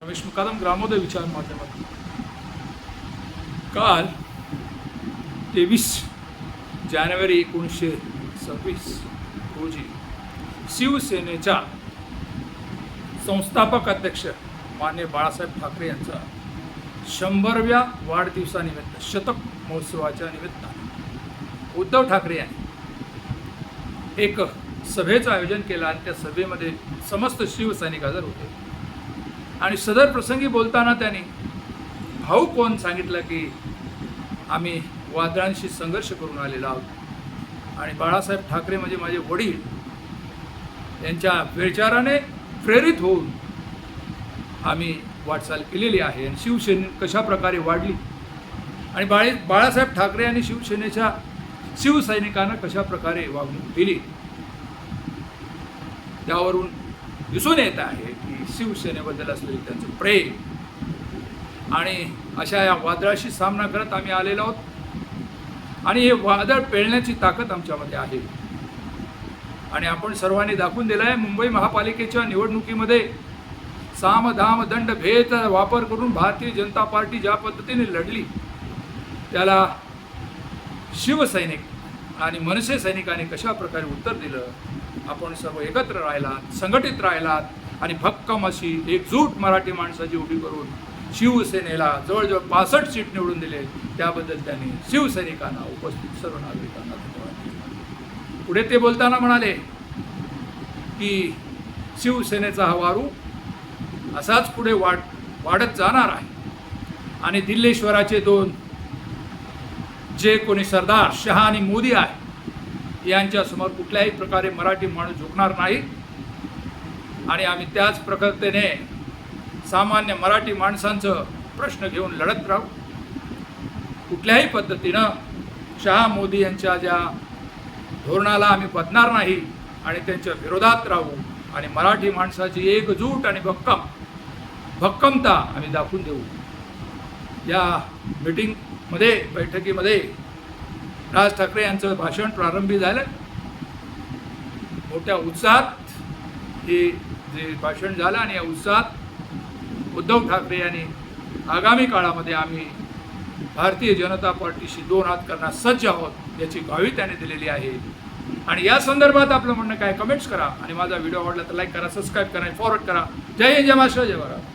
रमेश मुकादम ग्रामोदय विचार माध्यमातून काल 23 जानेवारी 1926 रोजी शिवसेनेच्या संस्थापक अध्यक्ष माननीय बाळासाहेब ठाकरे यांचा 100व्या वाढदिवसानिमित्त शतक महोत्सवाच्या निमित्ताने उद्धव ठाकरे यांनी एक सभेचं आयोजन केलं आणि त्या सभेमध्ये समस्त शिवसैनिक हजर होते आणि सदर प्रसंगी बोलताना त्यांनी भाऊक सांगितलं की आम्ही वादळांशी संघर्ष करून आलेलो आहोत आणि बाळासाहेब ठाकरे म्हणजे माझे वडील यांच्या विचाराने प्रेरित होऊन आम्ही वाटचाल केलेली आहे आणि शिवसेने कशा प्रकारे वाढली आणि बाळासाहेब ठाकरे यांनी शिवसेनेच्या शिवसैनिकांना कशा प्रकारे वागणूक दिली त्यावरून दिसून येत आहे की शिवसेनेबद्दल असलेले त्यांचं प्रेम आणि अशा या वादळाशी सामना करत आम्ही आलेलो आहोत आणि हे वादळ पेलण्याची ताकद आमच्यामध्ये आहे आणि आपण सर्वांनी दाखवून दिलं आहे मुंबई महापालिकेच्या निवडणुकीमध्ये साम दाम दंड भेद वापर करून भारतीय जनता पार्टी ज्या पद्धतीने लढली त्याला शिवसैनिक आणि मनसे सैनिकांनी कशा प्रकारे उत्तर दिलं आपण सर्व एकत्र राहिलात संघटित राहिलात आणि भक्कम अशी एकजूट मराठी माणसाची उभी करून शिवसेनेला जवळजवळ 65 सीट निवडून दिले त्याबद्दल त्यांनी शिवसैनिकांना उपस्थित सर्व नागरिकांना धन्यवाद दिले. पुढे ते बोलताना म्हणाले की शिवसेनेचा हा वारू असाच पुढे वाढत जाणार आहे आणि दिल्लेश्वराचे दोन जे कोणी सरदार शहा आणि मोदी आहे यांच्यासमोर कुठल्याही प्रकारे मराठी माणूस झुकणार नाही आणि आम्ही त्याच प्रकारतेने सामान्य मराठी माणसांचं प्रश्न घेऊन लढत राहू. कुठल्याही पद्धतीनं शहा मोदी यांच्या ज्या धोरणाला आम्ही बदणार नाही आणि त्यांच्या विरोधात राहू आणि मराठी माणसाची एकजूट आणि भक्कमता आम्ही दाखवून देऊ. या मीटिंगमध्ये बैठकीमध्ये राज ठाकरे यांचं भाषण प्रारंभी झालं. मोठ्या उत्साहात हे जे भाषण झालं आणि या उत्साहात उद्धव ठाकरे यांनी आगामी काळामध्ये आम्ही भारतीय जनता पार्टीशी 2 हात करण्यास सज्ज आहोत याची ग्वाही त्याने दिलेली आहे आणि या संदर्भात आपलं म्हणणं काय कमेंट्स करा आणि माझा व्हिडिओ आवडला तर लाईक करा सबस्क्राईब करा फॉरवर्ड करा. जय हिंद जय महाराष्ट्र जय भारत.